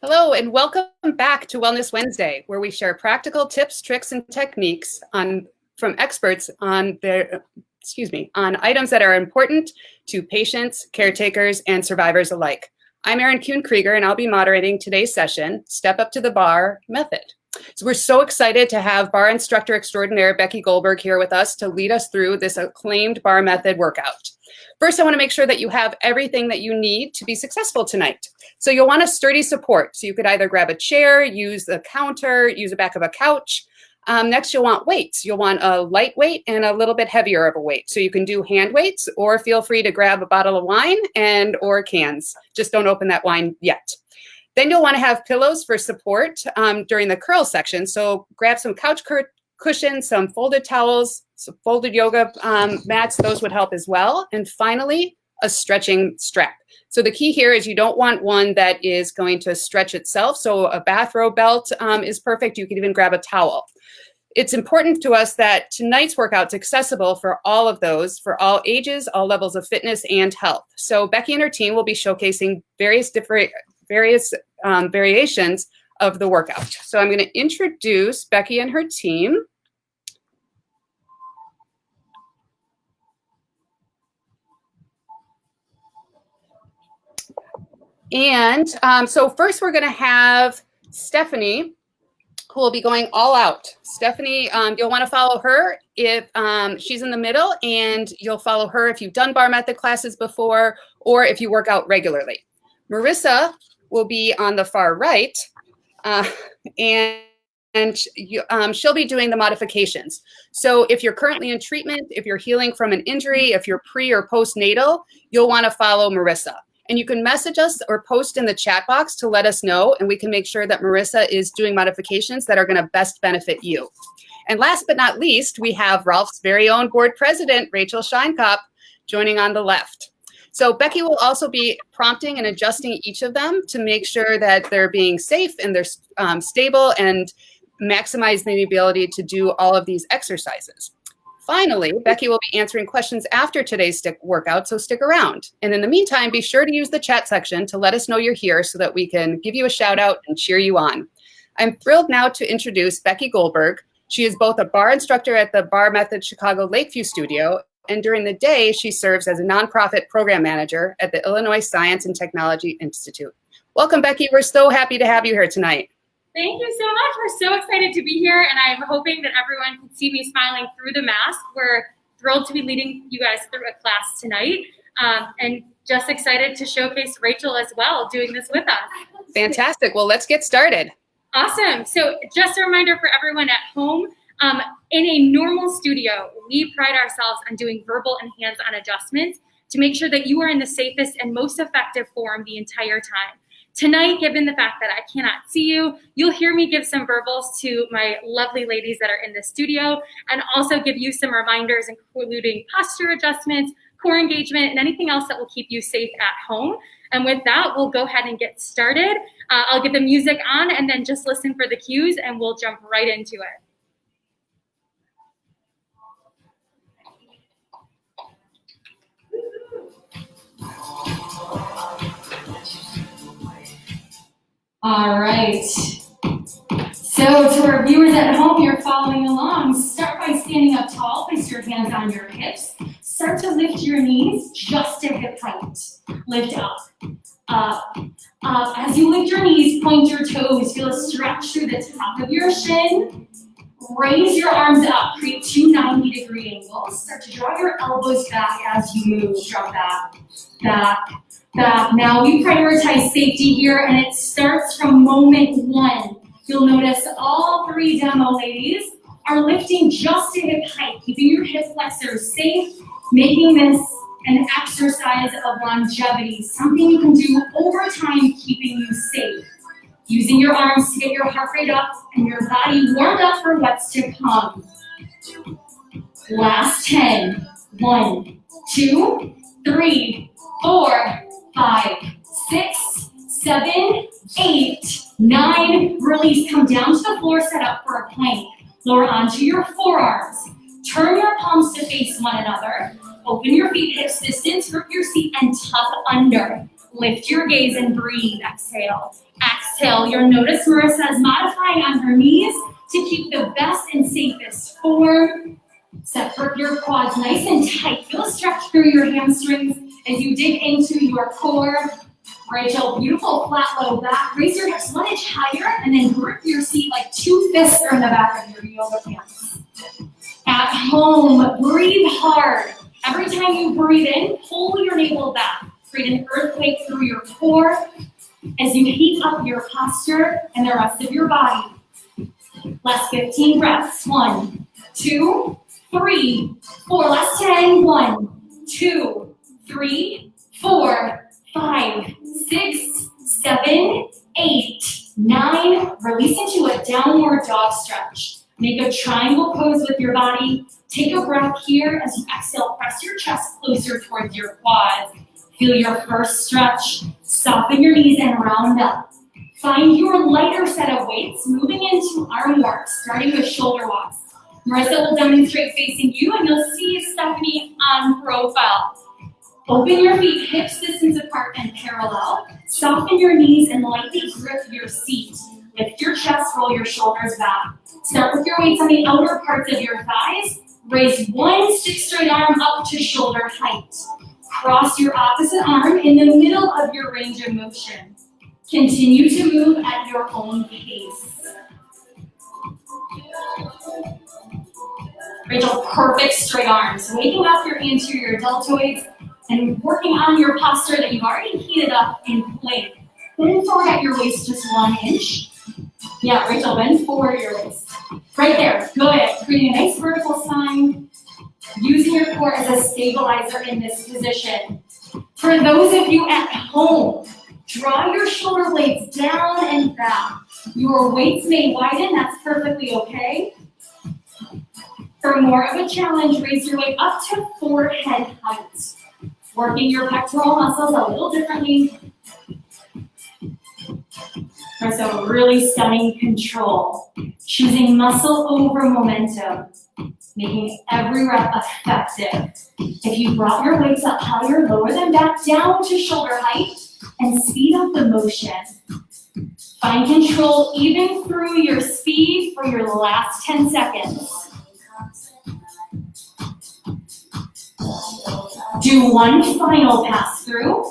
Hello, and welcome back to Wellness Wednesday, where we share practical tips, tricks, and techniques from experts on items that are important to patients, caretakers, and survivors alike. I'm Erin Kuhn-Krieger, and I'll be moderating today's session, Step Up to the Barre Method. So we're so excited to have barre instructor extraordinaire Becky Goldberg here with us to lead us through this acclaimed barre method workout. First, I want to make sure that you have everything that you need to be successful tonight. So you'll want a sturdy support. So you could either grab a chair, use the counter, use the back of a couch. Next, you'll want weights. You'll want a light weight and a little bit heavier of a weight. So you can do hand weights, or feel free to grab a bottle of wine or cans. Just don't open that wine yet. Then you'll want to have pillows for support during the curl section. So grab some couch cushions, some folded towels, some folded yoga mats. Those would help as well. And finally, a stretching strap. So the key here is you don't want one that is going to stretch itself. So a bathrobe belt is perfect. You could even grab a towel. It's important to us that tonight's workout's accessible for all of those, for all ages, all levels of fitness and health. So Becky and her team will be showcasing various variations of the workout. So I'm going to introduce Becky and her team. And so first we're going to have Stephanie, who will be going all out. Stephanie, you'll want to follow her if she's in the middle, and you'll follow her if you've done barre method classes before or if you work out regularly. Marissa will be on the far right, and she'll be doing the modifications. So if you're currently in treatment, if you're healing from an injury, if you're pre or postnatal, you'll want to follow Marissa. And you can message us or post in the chat box to let us know, and we can make sure that Marissa is doing modifications that are going to best benefit you. And last but not least, we have Ralph's very own board president, Rachel Scheinkop, joining on the left. So Becky will also be prompting and adjusting each of them to make sure that they're being safe and they're stable and maximize the ability to do all of these exercises. Finally, Becky will be answering questions after today's workout, so stick around. And in the meantime, be sure to use the chat section to let us know you're here so that we can give you a shout out and cheer you on. I'm thrilled now to introduce Becky Goldberg. She is both a barre instructor at the Barre Method Chicago Lakeview studio, and during the day, she serves as a nonprofit program manager at the Illinois Science and Technology Institute. Welcome, Becky. We're so happy to have you here tonight. Thank you so much. We're so excited to be here, and I'm hoping that everyone can see me smiling through the mask. We're thrilled to be leading you guys through a class tonight, and just excited to showcase Rachel as well doing this with us. Fantastic. Well, let's get started. Awesome. So just a reminder for everyone at home, in a normal studio, we pride ourselves on doing verbal and hands-on adjustments to make sure that you are in the safest and most effective form the entire time. Tonight, given the fact that I cannot see you, you'll hear me give some verbals to my lovely ladies that are in the studio, and also give you some reminders, including posture adjustments, core engagement, and anything else that will keep you safe at home. And with that, we'll go ahead and get started. I'll get the music on and then just listen for the cues, and we'll jump right into it. All right, so to our viewers at home, you're following along. Start by standing up tall, place your hands on your hips. Start to lift your knees just to hip height. Lift up, up, up. As you lift your knees, point your toes. Feel a stretch through the top of your shin. Raise your arms up, create two 90-degree angles. Start to draw your elbows back as you move. Drop back, back, back. Now we prioritize safety here, and it starts from moment one. You'll notice all three demo ladies are lifting just to hip height, keeping your hip flexors safe, making this an exercise of longevity, something you can do over time, keeping you safe. Using your arms to get your heart rate up and your body warmed up for what's to come. Last 10. 1, 2, 3, 4, 5, 6, 7, 8, 9. Release. Come down to the floor, set up for a plank. Lower onto your forearms. Turn your palms to face one another. Open your feet hips distance, grip your seat, and tuck under. Lift your gaze and breathe. Exhale. Exhale. exhale, you'll notice Marissa is modifying on her knees to keep the best and safest form. Set your quads nice and tight. Feel a stretch through your hamstrings as you dig into your core. Rachel, beautiful flat low back. Raise your hips 1 inch higher and then grip your seat like 2 fists are in the back of your yoga pants. At home, breathe hard. Every time you breathe in, pull your navel back. Create an earthquake through your core as you heat up your posture and the rest of your body. Last 15 breaths. 1, 2, 3, 4. Last 10. 1, 2, 3, 4, 5, 6, 7, 8, 9. Release into a downward dog stretch. Make a triangle pose with your body. Take a breath here as you exhale. Press your chest closer towards your quads. Feel your first stretch. Soften your knees and round up. Find your lighter set of weights, moving into arm work, starting with shoulder walks. Marissa will demonstrate facing you, and you'll see Stephanie on profile. Open your feet hips distance apart and parallel. Soften your knees and lightly grip your seat. Lift your chest, roll your shoulders back. Start with your weights on the outer parts of your thighs. Raise one stick straight arm up to shoulder height. Cross your opposite arm in the middle of your range of motion. Continue to move at your own pace. Rachel, perfect straight arms. Waking up your anterior deltoids and working on your posture that you've already heated up in plank. Bend forward at your waist just 1 inch. Yeah, Rachel, bend forward your waist. Right there, good. Creating a nice vertical spine. Using your core as a stabilizer in this position. For those of you at home, draw your shoulder blades down and back. Your weights may widen, that's perfectly okay. For more of a challenge, raise your weight up to forehead height. Working your pectoral muscles a little differently. So really stunning control. Choosing muscle over momentum. Making every rep effective. If you brought your weights up higher, lower them back down to shoulder height and speed up the motion. Find control even through your speed for your last 10 seconds. Do one final pass through,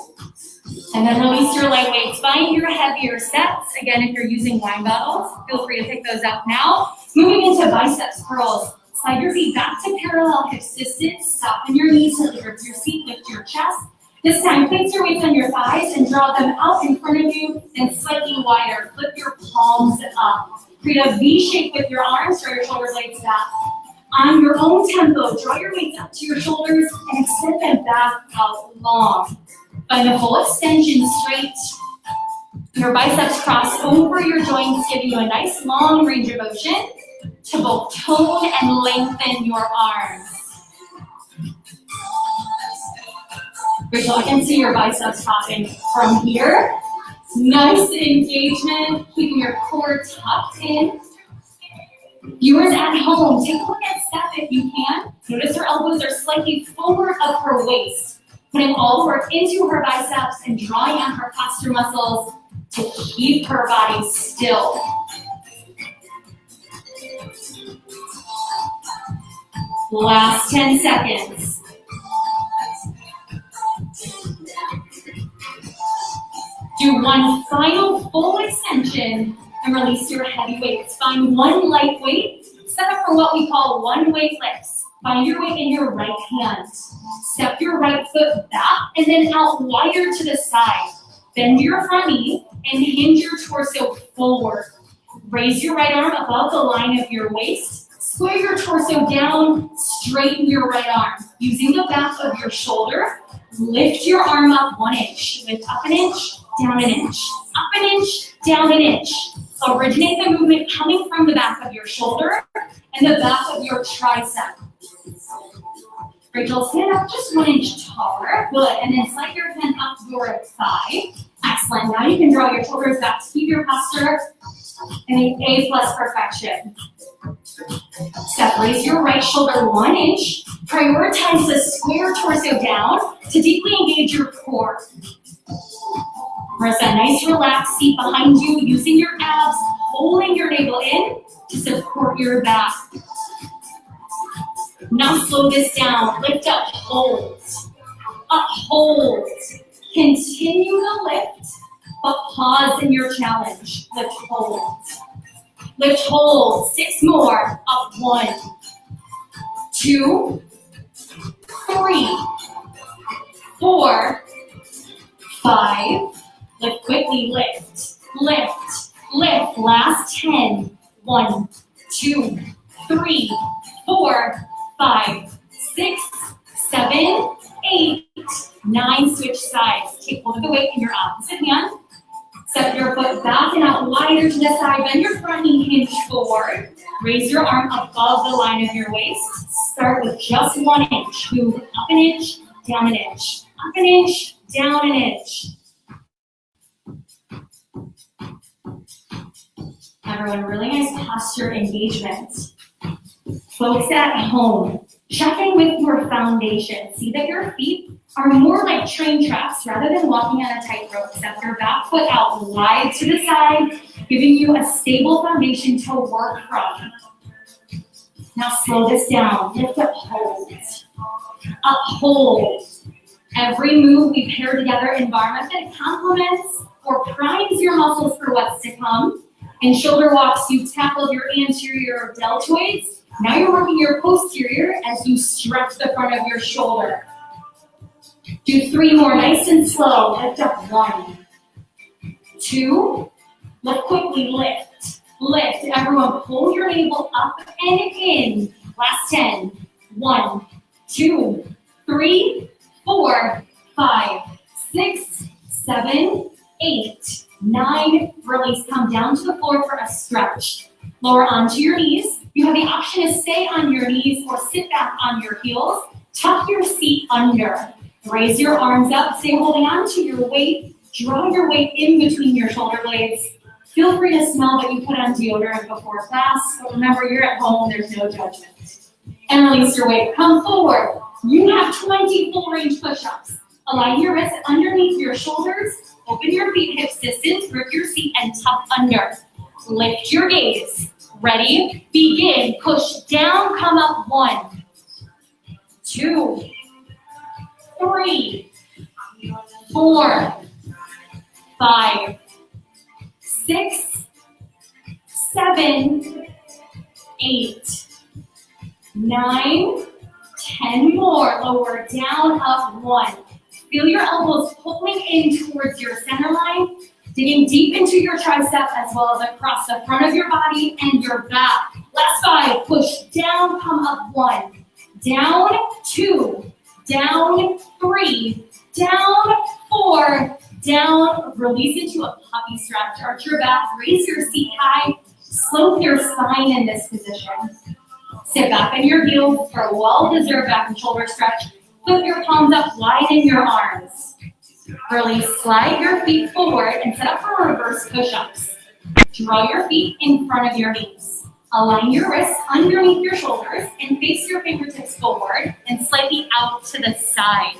and then release your light weights. Find your heavier sets. Again, if you're using wine bottles, feel free to pick those up now. Moving into biceps curls. Slide your feet back to parallel hips distance. Soften your knees to grip your seat, lift your chest. This time, place your weights on your thighs and draw them out in front of you and slightly wider. Flip your palms up. Create a V shape with your arms, draw your shoulder blades back. On your own tempo, draw your weights up to your shoulders and extend them back out long. Find the full extension straight. Your biceps cross over your joints, giving you a nice long range of motion to both tone and lengthen your arms. Rachel, I can see your biceps popping from here. Nice engagement, keeping your core tucked in. Viewers at home, take a look at Steph if you can. Notice her elbows are slightly forward of her waist, putting all the work into her biceps and drawing on her posture muscles to keep her body still. Last 10 seconds. Do one final full extension and release your heavy weights. Find one light weight, set up for what we call one-way lifts. Find your weight in your right hand. Step your right foot back and then out wider to the side. Bend your front knee and hinge your torso forward. Raise your right arm above the line of your waist. Square your torso down, straighten your right arm. Using the back of your shoulder, lift your arm up 1 inch. Lift up an inch, down an inch. Up an inch, down an inch. Originate the movement coming from the back of your shoulder and the back of your tricep. Rachel, stand up just 1 inch taller. Good. And then slide your hand up your thigh. Excellent. Now you can draw your shoulders back to keep your posture in an A+ perfection. Step, raise your right shoulder 1 inch. Prioritize the square torso down to deeply engage your core. Marissa, nice relaxed seat behind you, using your abs, holding your navel in to support your back. Now slow this down, lift up, hold. Up, hold. Continue to lift, but pause in your challenge. Lift, hold. Lift, hold. 6 more. Up, 1, 2, 3, 4, 5. Lift quickly, lift, lift, lift. Last 10. 1, 2, 3, 4, 5, 6, 7, 8, 9. Switch sides. Take hold of the weight in your opposite hand. Step your foot back and out wider to the side. Bend your front knee, hinge forward. Raise your arm above the line of your waist. Start with just 1 inch. Move up an inch, down an inch. Up an inch, down an inch. Everyone, really nice posture engagement. Folks at home, check in with your foundation. See that your feet are more like train tracks rather than walking on a tightrope. Step your back foot out wide to the side, giving you a stable foundation to work from. Now slow this down. Lift up, hold. Up, hold. Every move we pair together in bar method complements or primes your muscles for what's to come. In shoulder walks, you tackle your anterior deltoids. Now you're working your posterior as you stretch the front of your shoulder. Do 3 more, nice and slow. Lift up, 1, 2, lift quickly, lift, lift. Everyone pull your navel up and in. Last 10, 1, 2, 3, 4, 5, 6, 7, 8, 9. Release, come down to the floor for a stretch. Lower onto your knees. You have the option to stay on your knees or sit back on your heels. Tuck your seat under. Raise your arms up, stay holding on to your weight. Draw your weight in between your shoulder blades. Feel free to smell that you put on deodorant before class, but remember you're at home, there's no judgment. And release your weight, come forward. You have 20 full range push-ups. Align your wrists underneath your shoulders, open your feet hips distance, grip your seat and tuck under. Lift your gaze. Ready? Begin. Push down, come up. 1, 2, 3, 4, 5, 6, 7, 8, 9, 10 more. Lower down, up. 1. Feel your elbows pulling in towards your center line, digging deep into your tricep as well as across the front of your body and your back. Last 5. Push down, come up. 1, down, 2, down, 3, down, 4, down. Release into a puppy stretch. Arch your back, raise your seat high, slope your spine in this position. Sit back on your heels for a well-deserved back and shoulder stretch. Put your palms up, widen your arms. Release, slide your feet forward and set up for reverse push-ups. Draw your feet in front of your knees. Align your wrists underneath your shoulders and face your fingertips forward and slightly out to the side.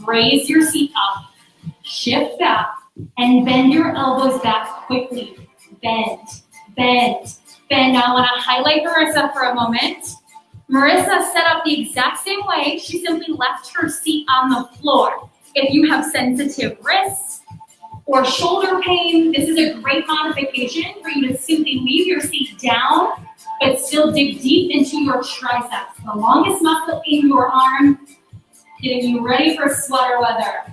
Raise your seat up, shift back, and bend your elbows back quickly. Bend, bend, bend. Now I want to highlight Marissa for a moment. Marissa set up the exact same way. She simply left her seat on the floor. If you have sensitive wrists or shoulder pain, this is a great modification for you to simply leave your seat down, but still dig deep into your triceps, the longest muscle in your arm, getting you ready for sweater weather.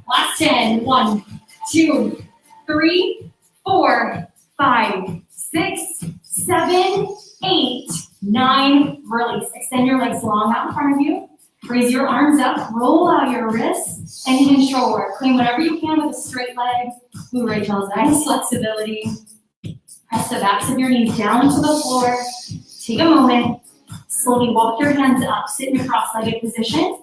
Last 10, 1, 2, 3, 4, 5, 6, 7, 8, 9. Release. Extend your legs long out in front of you. Raise your arms up, roll out your wrists, and hinge forward. Clean whatever you can with a straight leg. Ooh, Rachel's nice flexibility. Press the backs of your knees down to the floor. Take a moment. Slowly walk your hands up. Sit in a cross-legged position.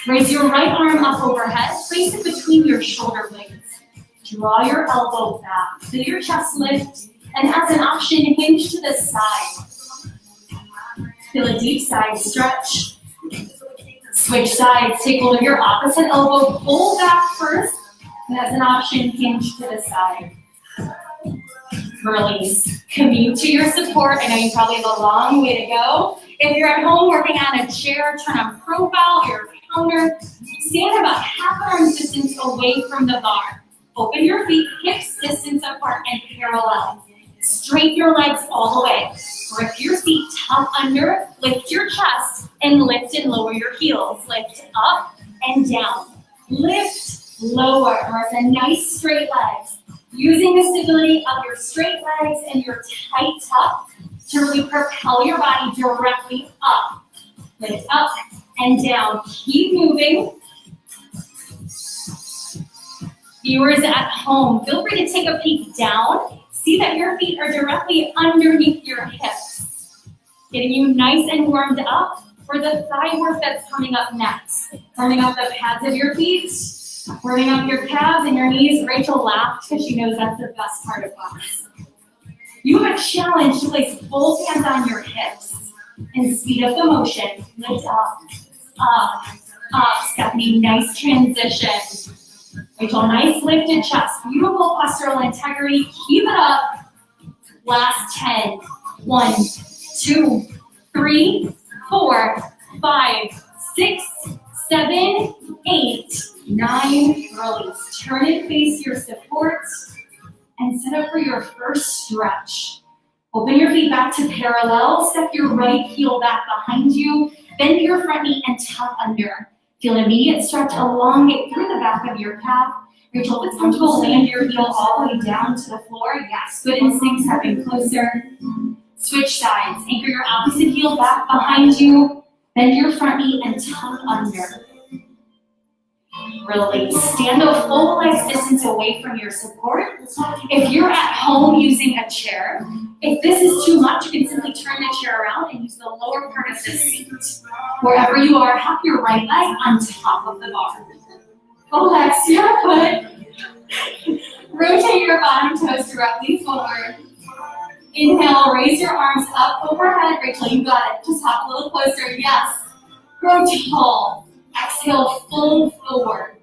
Raise your right arm up overhead. Place it between your shoulder blades. Draw your elbow back. Feel your chest lift. And as an option, hinge to the side. Feel a deep side stretch. Switch sides. Take hold of your opposite elbow. Pull back first. And as an option, hinge to the side. Release. Commute to your support. I know you probably have a long way to go. If you're at home working on a chair, turn on profile, your counter. Stand about half an arm's distance away from the bar. Open your feet, hips distance apart and parallel. Straight your legs all the way. Grip your feet, tuck under, lift your chest, and lift and lower your heels. Lift up and down. Lift, lower, or the nice straight legs. Using the stability of your straight legs and your tight tuck to really propel your body directly up. Lift up and down. Keep moving. Viewers at home, feel free to take a peek down. See that your feet are directly underneath your hips. Getting you nice and warmed up for the thigh work that's coming up next. Warming up the pads of your feet, warming up your calves and your knees. Rachel laughed because she knows that's the best part of class. You have a challenge to place both hands on your hips and speed up the motion. Lift up, up, up. Stephanie, nice transition. Rachel, nice lifted chest. Beautiful postural integrity. Keep it up. Last 10. 1, 2, 3, 4, 5, 6, 7, 8, 9. Release. Turn and face your support and set up for your first stretch. Open your feet back to parallel. Step your right heel back behind you. Bend your front knee and tuck under. Feel an immediate stretch, elongate through the back of your calf. Rachel, if it's comfortable, land your heel all the way down to the floor. Yes, good instincts, stepping closer. Switch sides. Anchor your opposite heel back behind you. Bend your front knee and tuck under. Release. Stand a full legs distance away from your support. If you're at home using a chair, if this is too much, you can simply turn the chair around and use the lower part of the seat. Wherever you are, have your right leg on top of the bar. Flex your foot. Rotate your bottom toes directly forward. Inhale, raise your arms up overhead. Rachel, you got it. Just hop a little closer. Yes. Grow tall. Exhale, fold forward.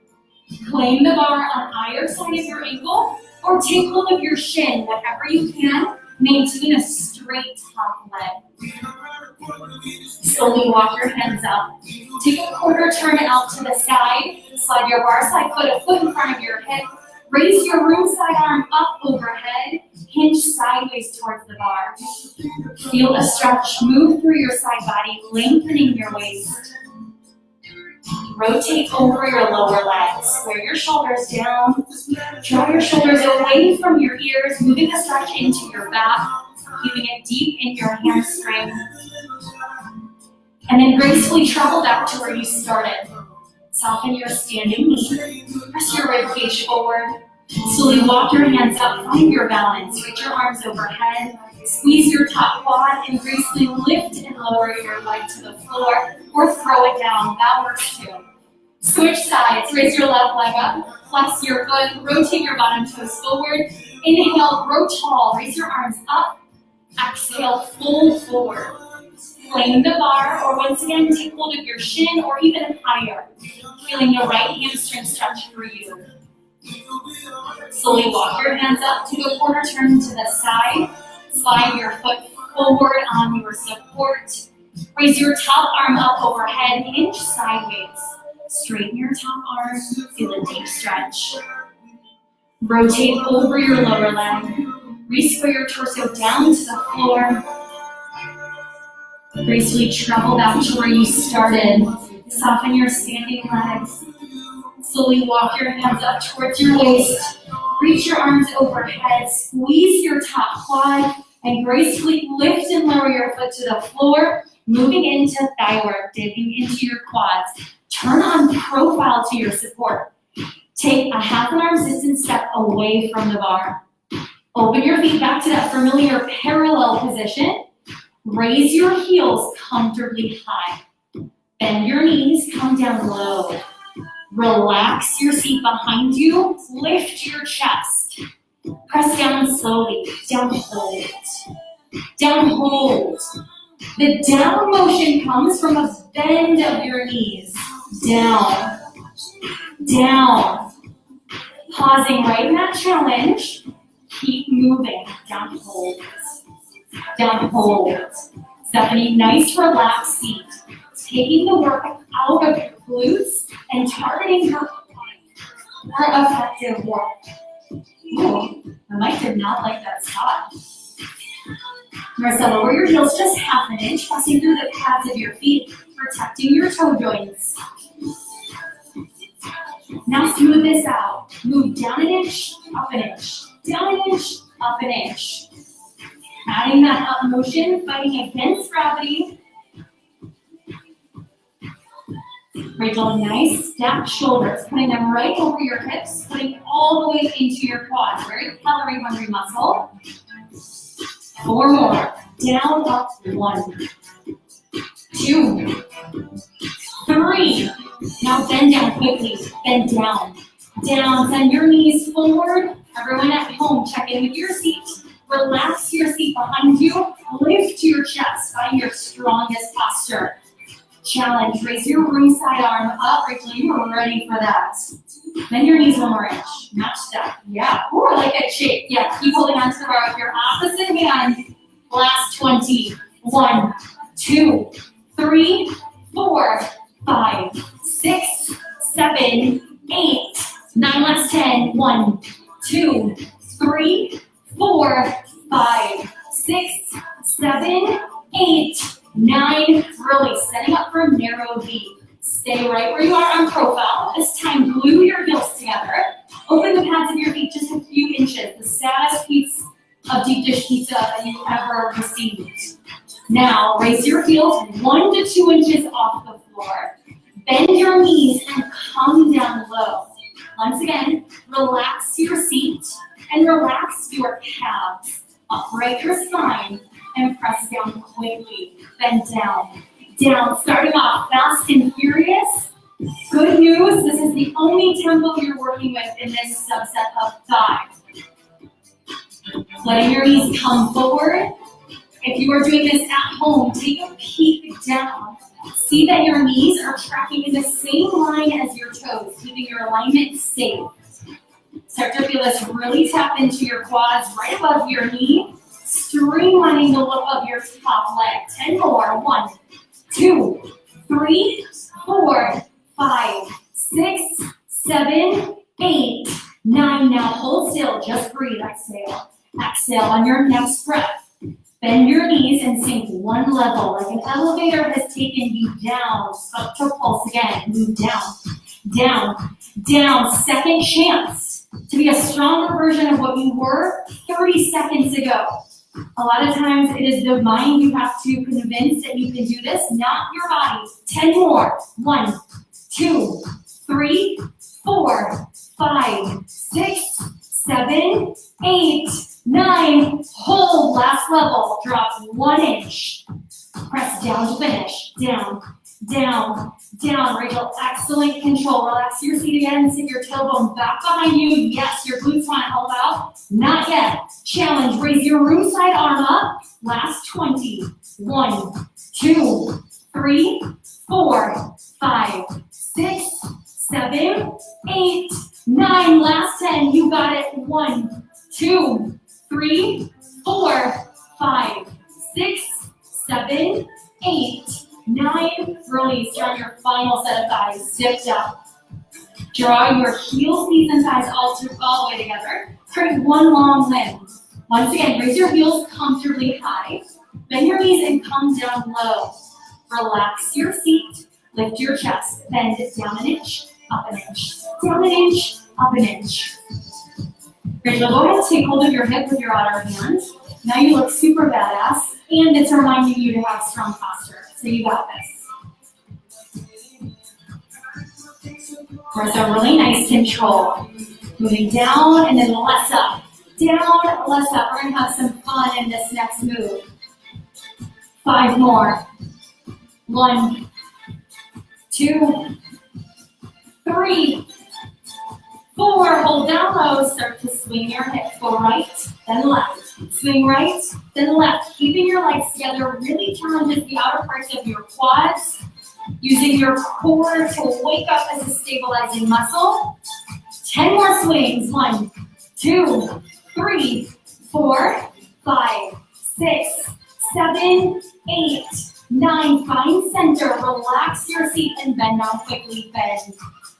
Claim the bar on either side of your ankle or take hold of your shin, whatever you can. Maintain a straight top leg. Slowly walk your hands up. Take a quarter turn out to the side. Slide your bar side foot a foot in front of your hip. Raise your room side arm up overhead. Hinge sideways towards the bar. Feel a stretch move through your side body, lengthening your waist. Rotate over your lower legs. Square your shoulders down. Draw your shoulders away from your ears, moving the stretch into your back, keeping it deep in your hamstring. And then gracefully travel back to where you started. Soften your standing knee. Press your rib cage forward. Slowly walk your hands up, find your balance. Reach your arms overhead. Squeeze your top quad and gracefully lift and lower your leg to the floor or throw it down. That works too. Switch sides. Raise your left leg up. Flex your foot. Rotate your bottom toes forward. Inhale, grow tall. Raise your arms up. Exhale, fold forward. Claim the bar, or once again, take hold of your shin or even higher. Feeling the right hamstring stretch for you. Slowly walk your hands up. Take a quarter turn to the side. Slide your foot forward on your support. Raise your top arm up overhead, hinge sideways. Straighten your top arm, feel a deep stretch. Rotate over your lower leg. Re-square your torso down to the floor. Gracefully travel back to where you started. Soften your standing legs. Slowly walk your hands up towards your waist. Reach your arms overhead. Squeeze your top quad and gracefully lift and lower your foot to the floor, moving into thigh work, digging into your quads. Turn on profile to your support. Take a half an arm's distance step away from the bar. Open your feet back to that familiar parallel position. Raise your heels comfortably high. Bend your knees, come down low. Relax your seat behind you. Lift your chest. Press down slowly. Down, hold. Down, hold. The down motion comes from a bend of your knees. Down. Down. Pausing right in that challenge. Keep moving. Down hold. Down hold. Stephanie, nice relaxed seat. Taking the work out of your glutes and targeting her effective work. Ooh, I might did not like that spot. Marissa, lower your heels just half an inch, pressing through the pads of your feet, protecting your toe joints. Now smooth this out. Move down an inch, up an inch. Down an inch, up an inch. Adding that up motion, fighting against gravity. Rachel, nice stacked shoulders, putting them right over your hips, putting all the way into your quads. Very calorie hungry muscle. 4 more. Down, up, 1, 2, 3. Now bend down quickly. Bend down. Down. Send your knees forward. Everyone at home, check in with your seat. Relax your seat behind you. Lift your chest. Find your strongest posture. Challenge. Raise your ringside arm up. Rachel, you are ready for that. Bend your knees 1 more inch. Match that. Yeah. Ooh, I like that shape. Yeah. Keep holding on to the bar with your opposite hand. Last 20. 1, 2, 3, 4, 5, 6, 7, 8, 9. Last 10. 1, 2, 3, 4, 5, 6, 7, 8, 9. Really setting up for a narrow V. Stay right where you are on profile. This time, glue your heels together. Open the pads of your feet just a few inches. The saddest piece of deep dish pizza that you ever received. Now, raise your heels 1 to 2 inches off the floor. Bend your knees and come down low. Once again, relax your seat and relax your calves. Upright your spine and press down quickly. Bend down. Down. Starting off fast and furious. Good news, this is the only tempo you're working with in this subset of 5. Letting your knees come forward. If you are doing this at home, take a peek down. See that your knees are tracking in the same line as your toes, keeping your alignment safe. Start to feel this really tap into your quads right above your knee, streamlining the look of your top leg. 10 more. 1, 2, 3, 4, 5, 6, 7, 8, 9. Now hold still, just breathe. Exhale. Exhale on your next breath. Bend your knees and sink 1 level, like an elevator has taken you down. Up to pulse again. Move down, down, down. Second chance to be a stronger version of what you were 30 seconds ago. A lot of times it is the mind you have to convince that you can do this, not your body. 10 more. 1, 2, 3, 4, 5, 6, 7, 8, 9. Hold. Last level. Drop 1 inch. Press down to finish. Down, down, down. Rachel, excellent control. Relax your seat again. Sit your tailbone back behind you. Yes, your glutes want to help out. Not yet. Challenge. Raise your room side arm up. Last 20. 1, 2, 3, 4, 5, 6, 7, 8, 9. Last 10. You got it. 1, 2, 3, 4, 5, 6, 7, 8, 9. Release. You're on your final set of thighs. Zipped up. Draw your heels, knees, and thighs all the way together. Create 1 long limb. Once again, raise your heels comfortably high. Bend your knees and come down low. Relax your seat. Lift your chest. Bend it down an inch, up an inch. Down an inch, up an inch. Rachel, go ahead and take hold of your hip with your other hand. Now you look super badass, and it's reminding you to have strong posture. So you got this. There's a really nice control. Moving down and then less up. Down, less up. We're going to have some fun in this next move. 5 more. 1, 2, 3, 4. Hold down low. Start to swing your hips. Go right, then left. Swing right, then left. Keeping your legs together really challenges the outer parts of your quads. Using your core to wake up as a stabilizing muscle. 10 more swings. 1, 2, 3, 4, 5, 6, 7, 8, 9. Find center. Relax your seat and bend down quickly. Bend.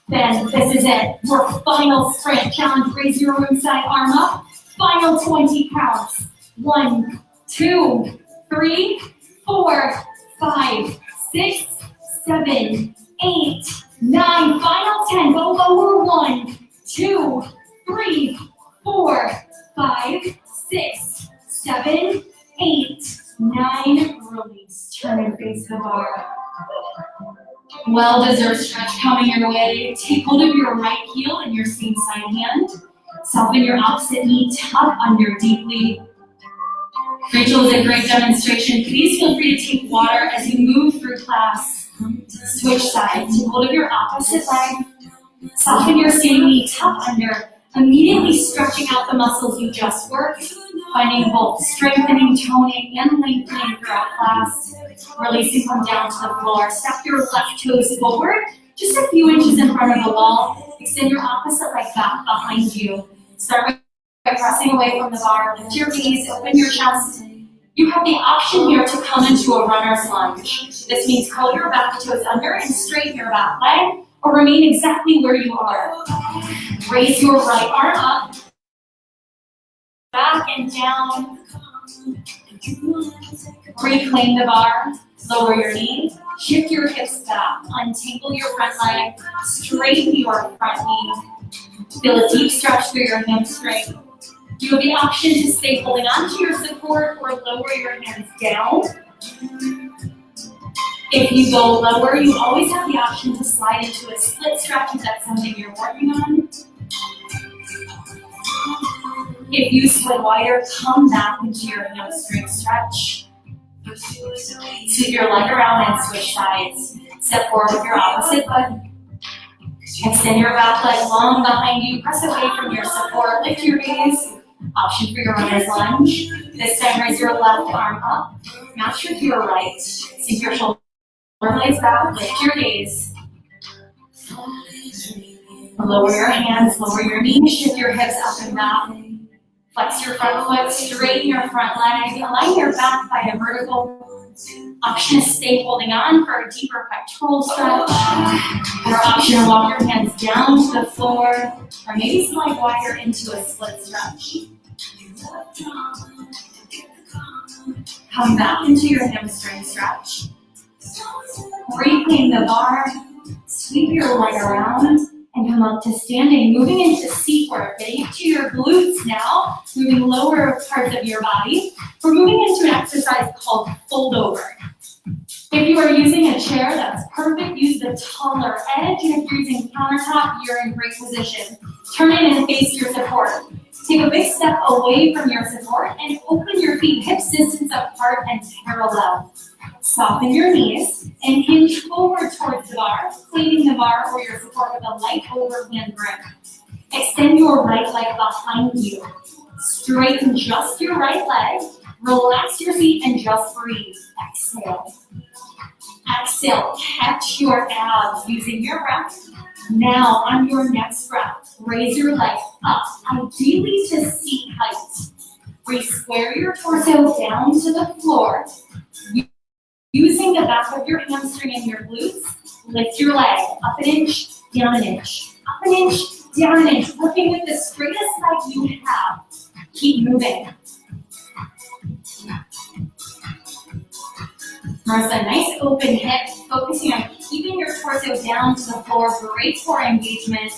Bend. This is it. Your final sprint. Challenge. Raise your inside arm up. Final 20 counts. 1, 2, 3, 4, 5, 6, 7, 8, 9. Final 10. Go lower. 1, 2, 3, 4, 5, 6, 7, 8, 9. Release. Turn and face the bar. Well-deserved stretch coming your way. Take hold of your right heel and your same side hand. Soften your opposite knee, tuck under deeply. Rachel is a great demonstration. Please feel free to take water as you move through class. Switch sides. Take hold of your opposite leg. Soften your same knee, tuck under. Immediately stretching out the muscles you just worked. Finding both strengthening, toning, and lengthening throughout class. Releasing them down to the floor. Step your left toes forward, just a few inches in front of the wall. Extend your opposite leg back behind you. Start by pressing away from the bar. Lift your knees, open your chest. You have the option here to come into a runner's lunge. This means curl your back toes under and straighten your back leg, or remain exactly where you are. Raise your right arm up. Back and down. Reclaim the bar. Lower your knees. Shift your hips back. Untangle your front leg. Straighten your front knee. Feel a deep stretch through your hamstring. You have the option to stay holding on to your support or lower your hands down. If you go lower, you always have the option to slide into a split stretch if that's something you're working on. If you swing wider, come back into your hamstring stretch. Sweep your leg around and switch sides. Step forward with your opposite foot. Extend your back leg long behind you. Press away from your support. Lift your knees. Option for your runner's lunge. This time, raise your left arm up. Match with your right. Sink your shoulder blades back. Lift your gaze. Lower your hands. Lower your knees. Shift your hips up and back. Flex your front foot. Straighten your front leg. Align your back by a vertical. Option to stay holding on for a deeper pectoral stretch. Or option to walk your hands down to the floor, or maybe slide wider into a split stretch. Come back into your hamstring stretch. Reclaim the bar. Sweep your leg around and come up to standing. Moving into seat work. Getting to your glutes now. Moving lower parts of your body. We're moving into an exercise called fold over. If you are using a chair, that's perfect. Use the taller edge. And if you're using countertop, you're in great position. Turn in and face your support. Take a big step away from your support and open your feet hips distance apart and parallel. Soften your knees and hinge forward towards the bar, claiming the bar or your support with a light overhand grip. Extend your right leg behind you. Straighten just your right leg. Relax your seat and just breathe. Exhale. Exhale. Catch your abs using your breath. Now, on your next breath, raise your leg up, ideally to seat height. Re-square your torso down to the floor. Using the back of your hamstring and your glutes, lift your leg up an inch, down an inch, up an inch, down an inch, working with the straightest leg you have. Keep moving. Marissa, nice open hip, focusing on keeping your torso down to the floor. Great core engagement.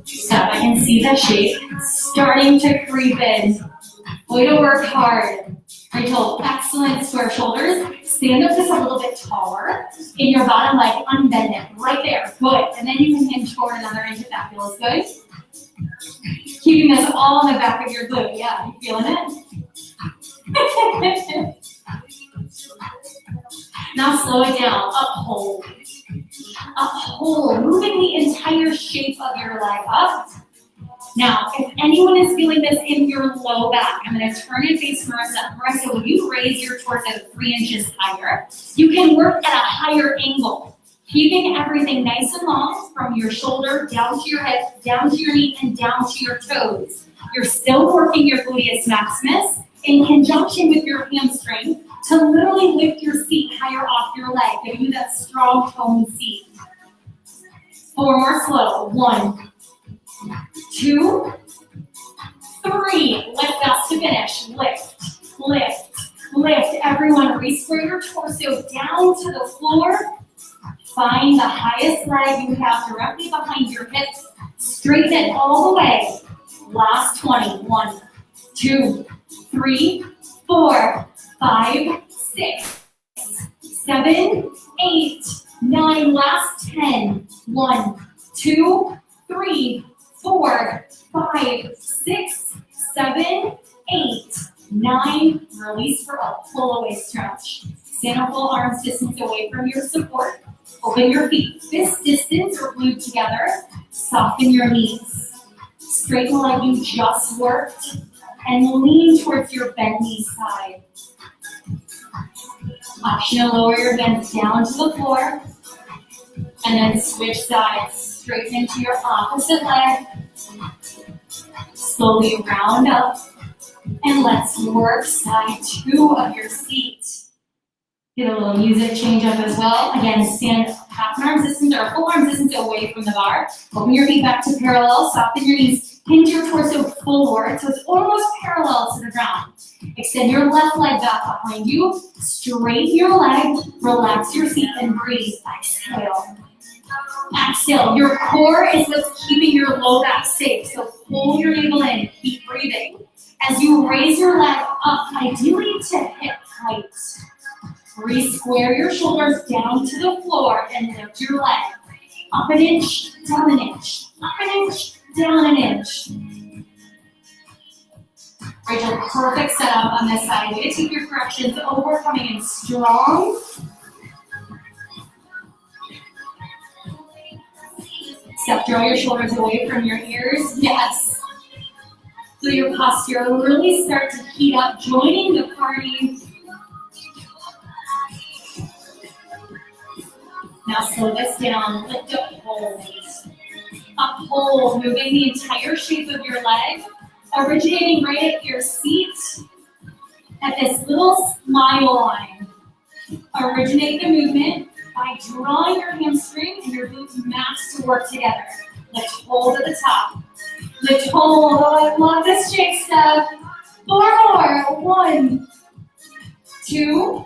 Step, I can see the shape starting to creep in. Way to work hard. Rachel, excellent square shoulders. Stand up just a little bit taller. In your bottom leg, unbend it. Right there. Good. And then you can hinge forward another inch if that feels good. Keeping this all on the back of your glute. Yeah, you feeling it? Now slow it down. Uphold. Uphold. Moving the entire shape of your leg up. Now, if anyone is feeling this in your low back, I'm going to turn and face Marissa. Marissa, when you raise your torso 3 inches higher, you can work at a higher angle. Keeping everything nice and long from your shoulder down to your hip, down to your knee, and down to your toes. You're still working your gluteus maximus in conjunction with your hamstring to literally lift your seat higher off your leg, giving you that strong toned seat. 4 more slow. 1, 2, 3. Lift us to finish. Lift, lift, lift. Everyone, re-square your torso down to the floor. Find the highest leg you have directly behind your hips. Straighten it all the way. Last 20. 1, 2, 3, 4, 5, 6, 7, 8, 9. Last 10. 1, 2, 3, 4, 5, 6, 7, 8, 9. Release for a pull away stretch. Stand up, full arms distance away from your support. Open your feet fist distance or glued together. Soften your knees. Straighten the leg you just worked and lean towards your bent knee side. Option to lower your hands down to the floor and then switch sides. Straighten into your opposite leg. Slowly round up and let's work side 2 of your seat. Get a little music change up as well. Again, stand half an arm distance or full arm distance away from the bar. Open your feet back to parallel. Soften your knees. Hinge your torso forward so it's almost parallel to the ground. Extend your left leg back behind you. Straighten your leg. Relax your seat and breathe. Exhale. Exhale. Your core is what's keeping your low back safe. So pull your navel in. Keep breathing. As you raise your leg up, ideally to hip height. Re-square your shoulders down to the floor and lift your leg. Up an inch, down an inch. Up an inch, down an inch. Rachel, perfect setup on this side. Way to take your corrections over, coming in strong. Step, draw your shoulders away from your ears. Yes. So your posture will really start to heat up, joining the party. Now slow this down, lift up, hold. Up, hold, moving the entire shape of your leg, originating right at your seat, at this little smile line. Originate the movement by drawing your hamstring and your glutes max to work together. Lift, hold at the top. Lift, hold, oh, I love this shake step. 4 more, 1, 2,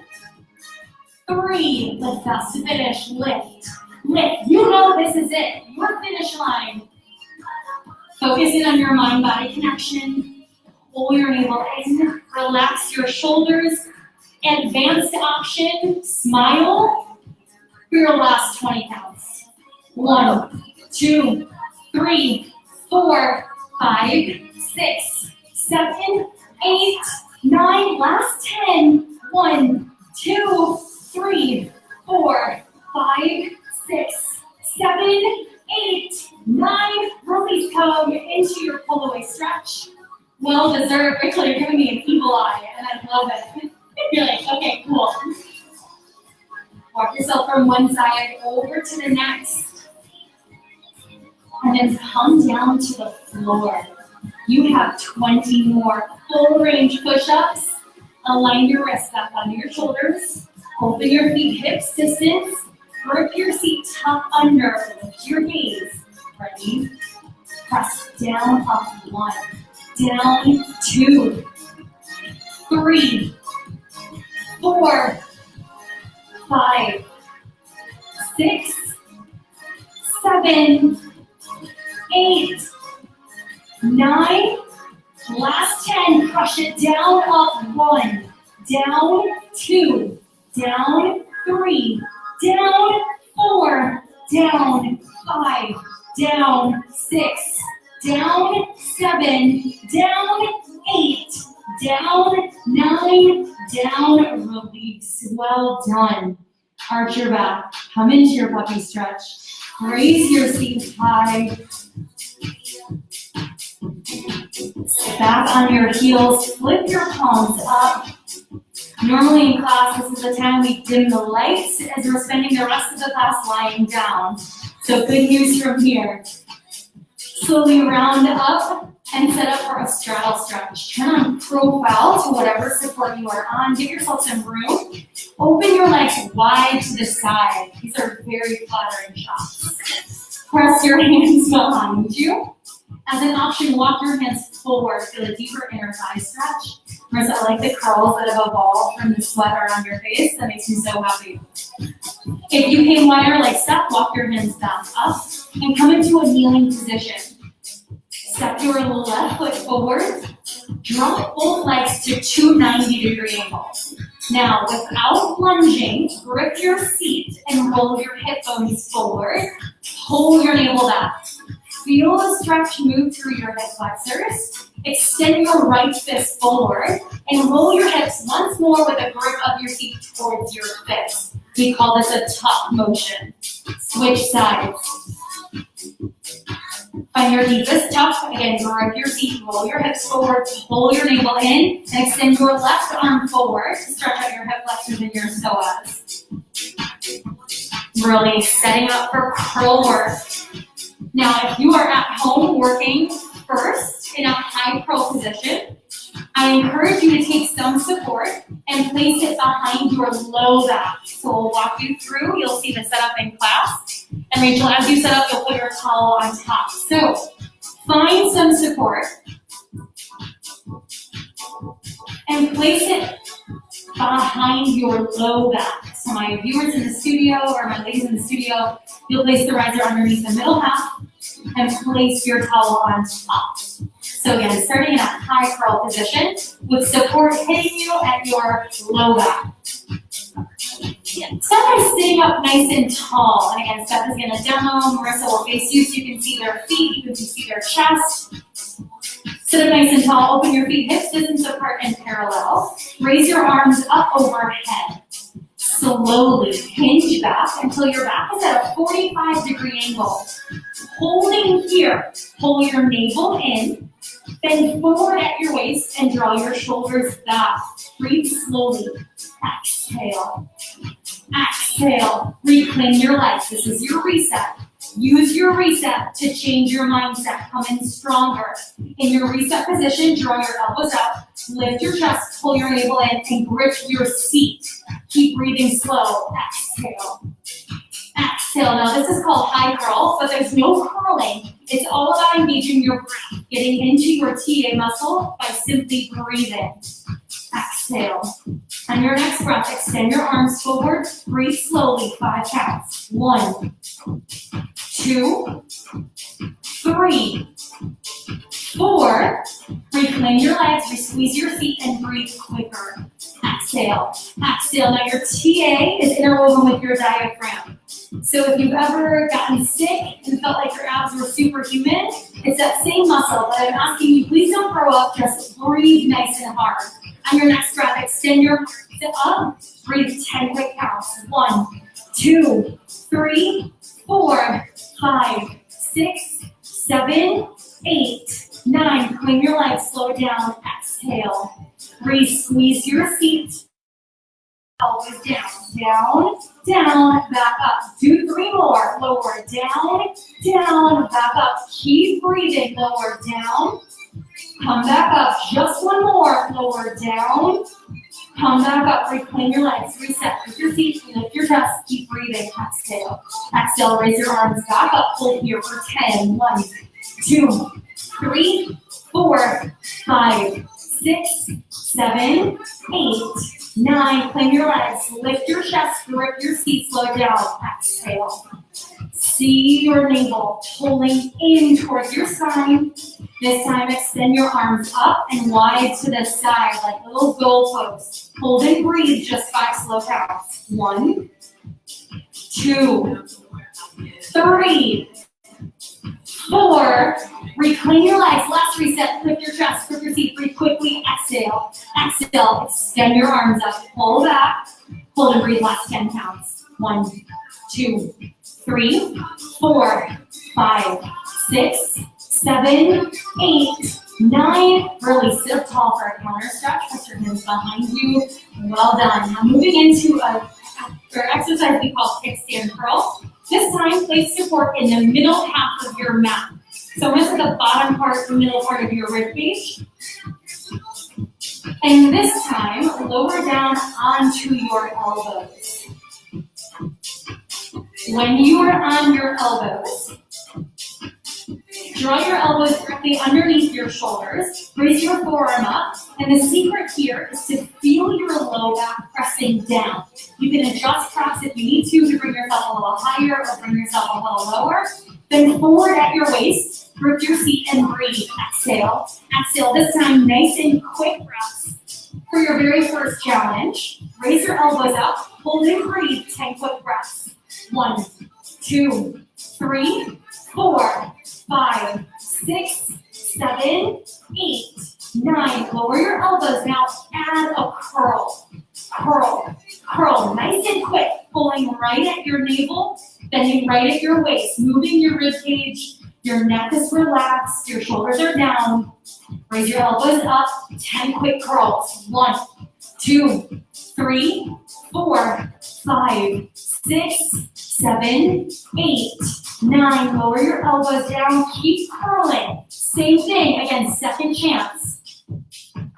3, lift fast to finish, lift, lift. You know this is it, your finish line. Focus in on your mind-body connection. Pull your navel in, relax your shoulders. Advanced option, smile for your last 20 counts. 1, 2, 3, 4, 5, 6, 7, 8, 9. Last 10. 1, 2, 3, 4, 5, 6, 7, 8, 9. Release, come into your pull away stretch. Well deserved. Rachel, you're giving me an evil eye, and I love it. You're like, okay, cool. Walk yourself from one side over to the next. And then come down to the floor. You have 20 more full range push-ups. Align your wrists back under your shoulders. Open your feet hips distance. Grip your seat tuck under. Lift your gaze. Ready? Press down, up 1. Down 2. 3. 4. 5. 6. 7. 8. 9. Last 10. Crush it down, up 1. Down 2. Down 3. Down 4. Down 5. Down 6. Down 7. Down 8. Down 9. Down. Release. Well done. Arch your back. Come into your puppy stretch. Raise your seat high. Sit back on your heels. Flip your palms up. Normally in class, this is the time we dim the lights as we're spending the rest of the class lying down. So good news from here. Slowly round up and set up for a straddle stretch. Turn on profile to whatever support you are on. Give yourself some room. Open your legs wide to the side. These are very flattering shots. Press your hands behind you. As an option, walk your hands forward. Feel a deeper inner thigh stretch. Marissa, I like the curls that have evolved from the sweat around your face. That makes me so happy. If you came wider like Steph, walk your hands back up and come into a kneeling position. Step your left foot forward. Drop both legs to two 90-degree angles. Now, without lunging, grip your seat and roll your hip bones forward. Pull your navel back. Feel the stretch move through your hip flexors. Extend your right fist forward and roll your hips once more with a grip of your feet towards your fist. We call this a tuck motion. Switch sides. Find your deepest tuck. Again, grip your feet, roll your hips forward, pull your navel in, and extend your left arm forward to stretch out your hip flexors and your psoas. Really setting up for curl work. Now, if you are at home working first in a high curl position, I encourage you to take some support and place it behind your low back. So we'll walk you through. You'll see the setup in class. And Rachel, as you set up, you'll put your towel on top. So find some support and place it behind your low back. So my viewers in the studio or my ladies in the studio, you'll place the riser underneath the middle half and place your towel on top. So again, starting in a high curl position with support hitting you at your low back. Step by sitting up nice and tall. And again, Steph is going to demo. Marissa will face you so you can see their feet, you can see their chest. Sit up nice and tall. Open your feet hips distance apart and parallel. Raise your arms up overhead. Slowly hinge back until your back is at a 45-degree angle. Holding here, pull your navel in, bend forward at your waist and draw your shoulders back. Breathe slowly. Exhale. Exhale. Reclaim your legs. This is your reset. Use your reset to change your mindset. Come in stronger. In your reset position, draw your elbows up, lift your chest, pull your navel in, and grip your seat. Keep breathing slow. Exhale. Exhale. Now this is called high curl, but there's no curling. It's all about engaging your breath, getting into your TA muscle by simply breathing. Exhale. On your next breath, extend your arms forward. Breathe slowly. 5 counts. 1, 2, 3, 4. Reclaim your legs, squeeze your feet, and breathe quicker. Exhale. Exhale. Now your TA is interwoven with your diaphragm. So if you've ever gotten sick and felt like your abs were superhuman, it's that same muscle, but I'm asking you, please don't throw up, just breathe nice and hard. On your next breath, extend your arms up, breathe 10 quick counts. 1, 2, 3, 4, 5, 6, 7, 8, 9. Clean your legs, slow down, exhale. Breathe, squeeze your seat. Elbows down, down, down, back up. Do 3 more. Lower, down, down, back up. Keep breathing. Lower, down. Come back up. Just 1 more. Lower, down. Come back up. Reclaim your legs. Reset. With your feet. Lift your chest. Keep breathing. Exhale. Exhale. Raise your arms back up. Hold here for 10. 1, 2, 3, 4, 5, 6, 7, 8, 9. Claim your legs. Lift your chest. Grip your seat. Slow down. Exhale. See your navel pulling in towards your spine. This time, extend your arms up and wide to the side like little goalposts. Hold and breathe. Just 5 slow counts. 1, 2, 3, 4. Reclaim your legs. Last reset. Lift your chest. Grip your seat. Breathe quickly. Exhale. Exhale. Extend your arms up. Pull back. Hold and breathe. Last 10 counts. 1, 2, 3, 4, 5, 6, 7, 8, 9, release. Sit up tall for a counter stretch. Press your hands behind you. Well done. Now moving into our exercise we call kickstand curl. This time, place support in the middle half of your mat. So almost at the bottom part, the middle part of your rib cage. And this time, lower down onto your elbows. When you are on your elbows, draw your elbows directly underneath your shoulders, raise your forearm up, and the secret here is to feel your low back pressing down. You can adjust perhaps if you need to bring yourself a little higher or bring yourself a little lower. Then forward at your waist, grip your seat and breathe. Exhale. Exhale, this time nice and quick breaths. For your very first challenge, raise your elbows up, hold and breathe, 10 quick breaths. 1, 2, 3, 4, 5, 6, 7, 8, 9. Lower your elbows. Now add a curl. Curl. Curl. Nice and quick. Pulling right at your navel, bending right at your waist. Moving your rib cage. Your neck is relaxed. Your shoulders are down. Raise your elbows up. 10 quick curls. 1, 2, 3, 4, 5, 6, 7, 8, 9. Lower your elbows down. Keep curling. Same thing. Again, second chance.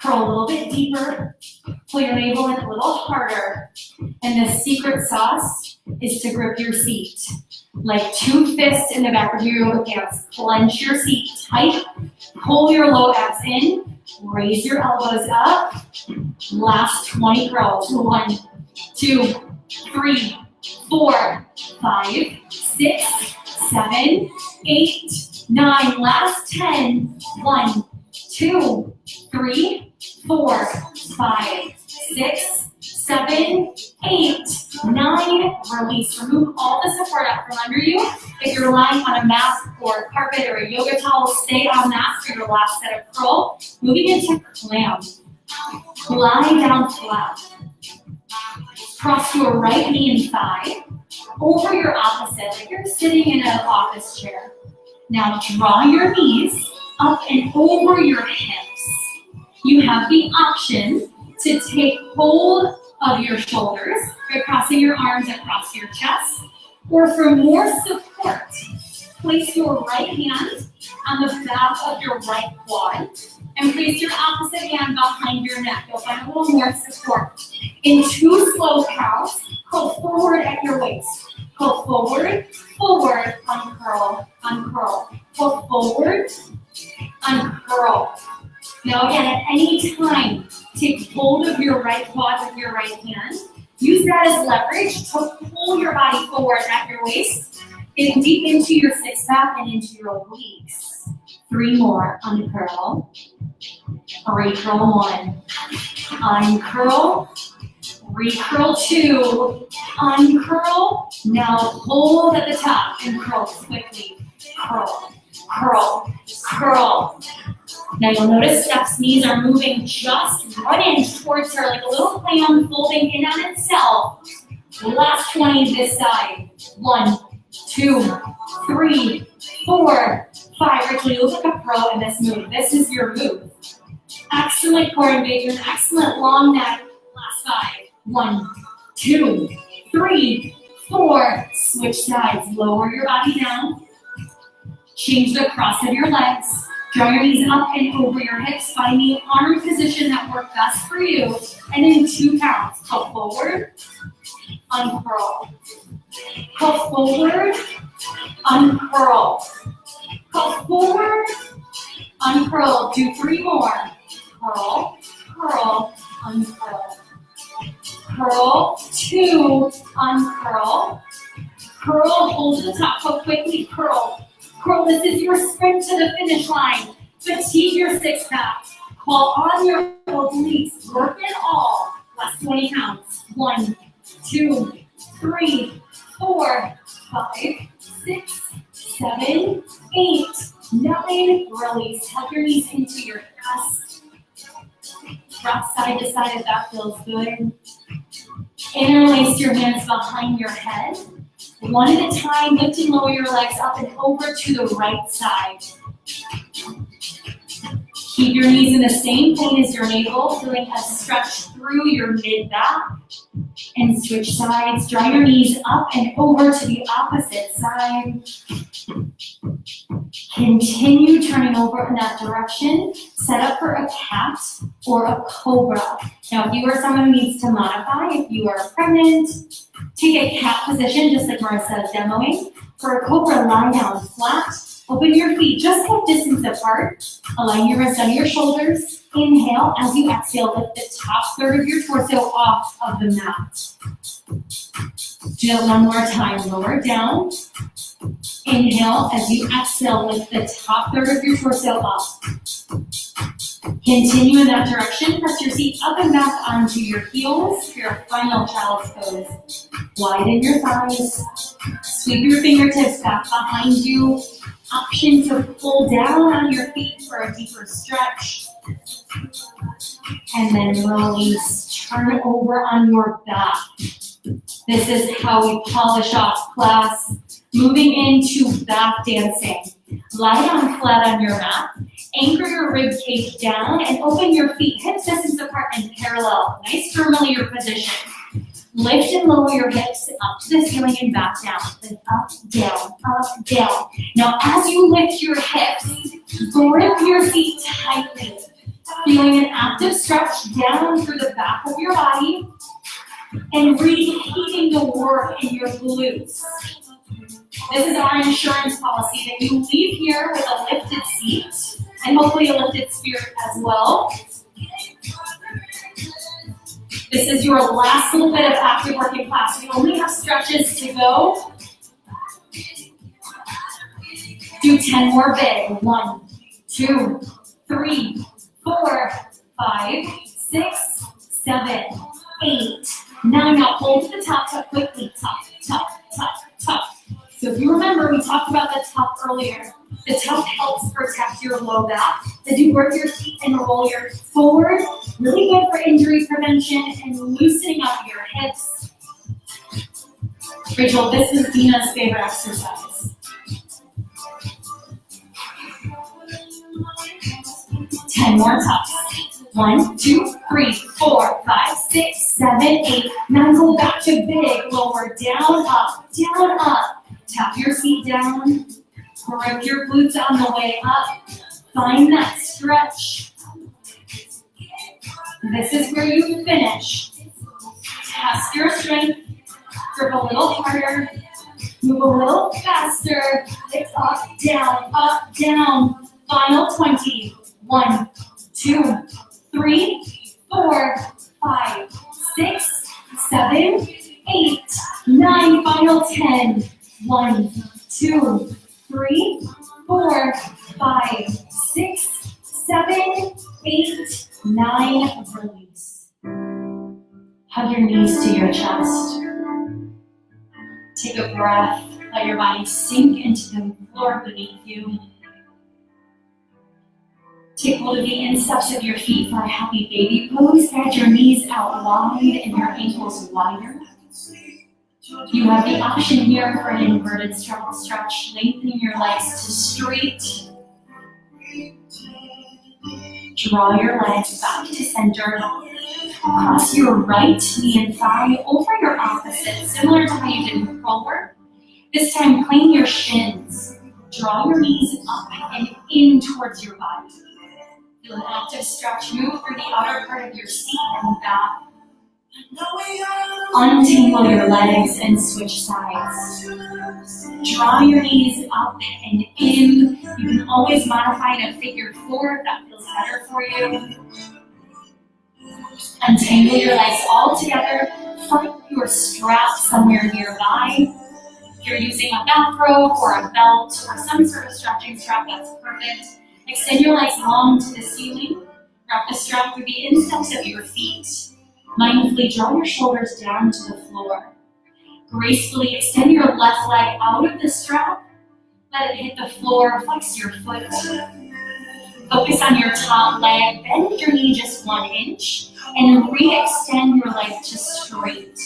Curl a little bit deeper. Pull your navel in a little harder. And the secret sauce is to grip your seat. Like 2 fists in the back of your yoga pants. Clench your seat tight. Pull your low abs in. Raise your elbows up. Last 20 curls. 1, 2, 3, 4, 5, 6, 7, 8, 9. Last 10. 1, 2, 3, 4, 5, 6, 7, 8, 9. Release. Remove all the support out from under you. If you're lying on a mat or a carpet or a yoga towel, stay on that for your last set of curl. Moving into clam. Lie down flat. Cross your right knee and thigh over your opposite, like you're sitting in an office chair. Now draw your knees up and over your hips. You have the option to take hold of your shoulders by crossing your arms across your chest, or for more support, place your right hand on the back of your right quad and place your opposite hand behind your neck. You'll find a little more support. In 2 slow counts, curl forward at your waist. Curl forward, forward, uncurl, uncurl. Curl forward, uncurl. Now again, at any time, take hold of your right quad with your right hand. Use that as leverage to pull your body forward at your waist, getting deep into your six pack and into your obliques. 3 more, uncurl. Recurl 1. Uncurl. Recurl 2. Uncurl. Now hold at the top and curl quickly. Curl, curl, curl. Now you'll notice Steph's knees are moving just 1 inch towards her, like a little clam folding in on itself. Last 20 this side. 1, 2, 3, 4, 5. Rachel, you look like a pro in this move. This is your move. Excellent core engagement, excellent long neck. Last 5. 1, 2, 3, 4. Switch sides. Lower your body down. Change the cross of your legs. Draw your knees up and over your hips. Find the arm position that works best for you. And in 2 counts, curl forward, uncurl. Curl forward, uncurl. Curl forward, uncurl. Do 3 more. Curl, curl, uncurl. Curl, 2, uncurl. Curl, hold to the top, go quickly, curl. Curl, this is your sprint to the finish line. Fatigue your six pack. Call on your obliques. Work it all. Last 20 counts. 1, 2, 3, 4, 5, 6, 7, 8, 9. Release. Hug your knees into your chest. Rock side to side if that feels good. Interlace your hands behind your head. 1 at a time, lift and lower your legs up and over to the right side. Keep your knees in the same plane as your navel, feeling a stretch through your mid-back. And switch sides. Draw your knees up and over to the opposite side. Continue turning over in that direction. Set up for a cat or a cobra. Now, if you are someone who needs to modify, if you are pregnant, take a cat position, just like Marissa is demoing. For a cobra, lie down flat. Open your feet just a distance apart. Align your wrists under your shoulders. Inhale. As you exhale, lift the top third of your torso off of the mat. Do it one more time. Lower down. Inhale. As you exhale, lift the top third of your torso up. Continue in that direction. Press your feet up and back onto your heels for your final child's pose. Widen your thighs. Sweep your fingertips back behind you. Option to pull down on your feet for a deeper stretch. And then release. Turn over on your back. This is how we polish off class. Moving into back dancing. Lie down flat on your mat. Anchor your rib cage down and open your feet hips distance apart and parallel. Nice familiar position. Lift and lower your hips up to the ceiling and back down. Then up, down, up, down. Now as you lift your hips, grip your feet tightly. Feeling an active stretch down through the back of your body and reheating the work in your glutes. This is our insurance policy that you leave here with a lifted seat and hopefully a lifted spirit as well. This is your last little bit of active work in class. We only have stretches to go. Do 10 more big. 1, 2, 3, 4, 5, 6, 7, 8, 9. Now hold to the top, tuck quickly. Tuck, tuck, tuck, tuck. So if you remember, we talked about the tuck earlier. The tuck helps protect your low back. As you work your feet and roll your hips forward, really good for injury prevention and loosening up your hips. Rachel, this is Dina's favorite exercise. 10 more tucks. 1, 2, 3, 4, 5, 6, 7, 8, 9. Go back to big. Lower, down, up, down, up. Tap your feet down. Grip your glutes on the way up. Find that stretch. This is where you finish. Test your strength. Grip a little harder. Move a little faster. Lift up, down. Final 20. 1, 2, 3, 4, 5, 6, 7, 8, 9. Final 10. 1, 2, 3, 4, 5, 6, 7, 8, 9. Release. Hug your knees to your chest. Take a breath. Let your body sink into the floor beneath you. Take hold of the insteps of your feet for a happy baby pose. Spread your knees out wide and your ankles wider. You have the option here for an inverted stretch, lengthening your legs to straight. Draw your legs back to center. Cross your right knee and thigh over your opposite, similar to how you did with roll work. This time, plane your shins. Draw your knees up and in towards your body. Feel an active stretch. Move through the outer part of your seat and back. Untangle your legs and switch sides. Draw your knees up and in. You can always modify to figure 4 if that feels better for you. Untangle your legs all together. Find your strap somewhere nearby. If you're using a bathrobe or a belt or some sort of stretching strap, that's perfect. Extend your legs long to the ceiling. Wrap the strap through the insteps of your feet. Mindfully draw your shoulders down to the floor. Gracefully extend your left leg out of the strap. Let it hit the floor. Flex your foot. Focus on your top leg. Bend your knee just 1 inch. And re-extend your leg to straight.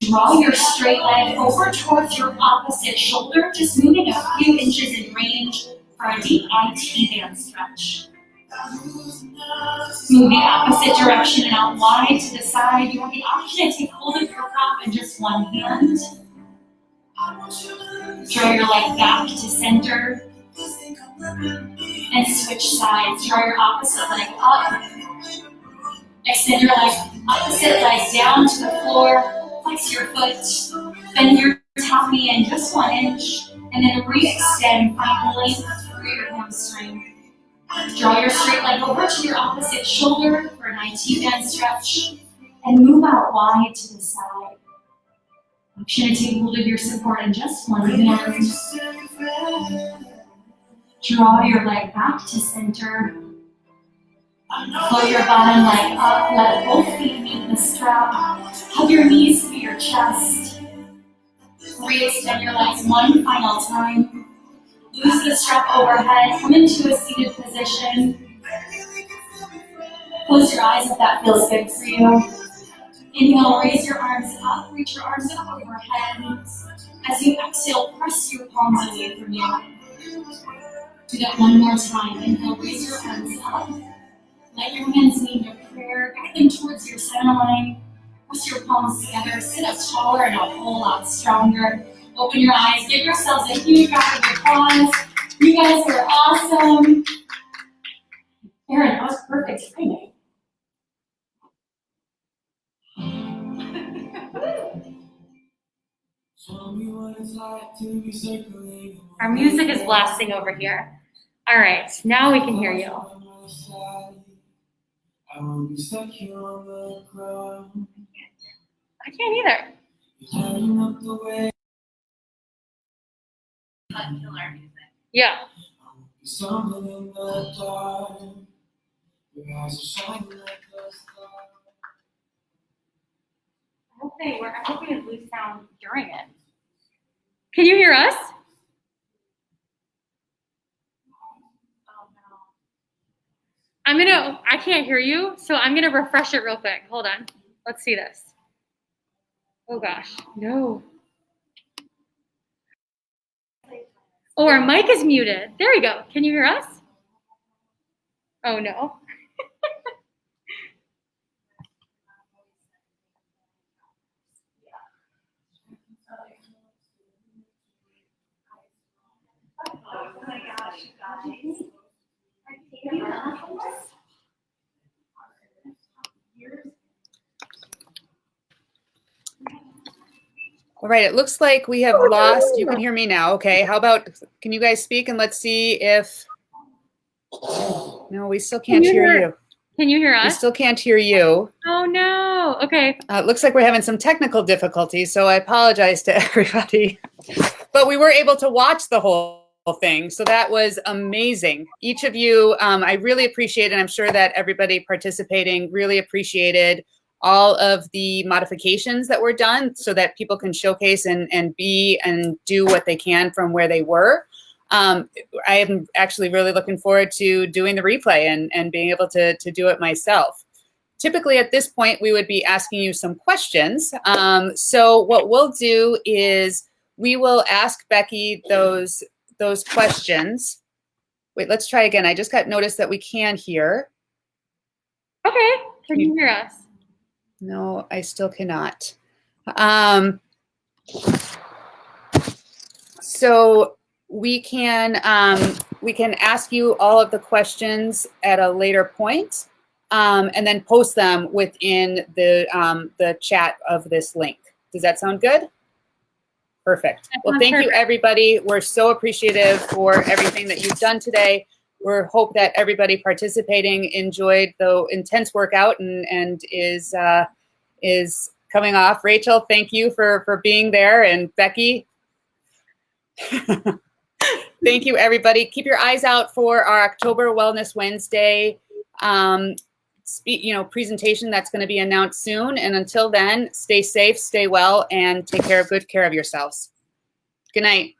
Draw your straight leg over towards your opposite shoulder. Just moving a few inches in range for a deep IT band stretch. Move the opposite direction and out wide to the side. You have the option to take hold of your prop in just one hand. Draw your leg back to center. And switch sides. Draw your opposite leg up. Extend your opposite leg down to the floor. Flex your foot. Bend your top knee in just 1 inch. And then re-extend finally through your hamstring. Draw your straight leg over to your opposite shoulder for an IT band stretch. And move out wide to the side. Option to take hold of your support in just one hand. Draw your leg back to center. Float your bottom leg up. Let both feet meet the strap. Hug your knees to your chest. Re-extend your legs one final time. Loose the strap overhead. Come into a seated position. Close your eyes if that feels good for you. Inhale, raise your arms up. Reach your arms up overhead. As you exhale, press your palms away from you. Do that one more time. Inhale, raise your arms up. Let your hands meet your prayer. Guide them towards your center line. Press your palms together. Sit up taller and a whole lot stronger. Open your eyes. Give yourselves a huge round of applause. You guys were awesome. Aaron, that was perfect timing. Our music is blasting over here. All right, now we can hear you. I can't either. Yeah. I hope we lose sound during it. Can you hear us? Oh no. I can't hear you, so I'm gonna refresh it real quick. Hold on. Let's see this. Oh gosh, no. Oh, our mic is muted. There we go. Can you hear us? Oh no. Oh my gosh, guys. All right, it looks like we have lost, you can hear me now, okay. How about, can you guys speak and let's see if, no, we still can't hear you. Can you hear us? We still can't hear you. Oh no, okay. It looks like we're having some technical difficulties, so I apologize to everybody. But we were able to watch the whole thing, so that was amazing. Each of you, I really appreciate it. I'm sure that everybody participating really appreciated all of the modifications that were done so that people can showcase and be and do what they can from where they were. I am actually really looking forward to doing the replay and being able to do it myself. Typically at this point, we would be asking you some questions. So what we'll do is we will ask Becky those questions. Wait, let's try again. I just got noticed that we can hear. Okay, can you hear us? No, I still cannot. So we can ask you all of the questions at a later point, and then post them within the chat of this link. Does that sound good? Perfect. Well, thank you, everybody. We're so appreciative for everything that you've done today. We hope that everybody participating enjoyed the intense workout and is coming off. Rachel, thank you for being there, and Becky. Thank you, everybody. Keep your eyes out for our October Wellness Wednesday presentation that's going to be announced soon. And until then, stay safe, stay well, and take good care of yourselves. Good night.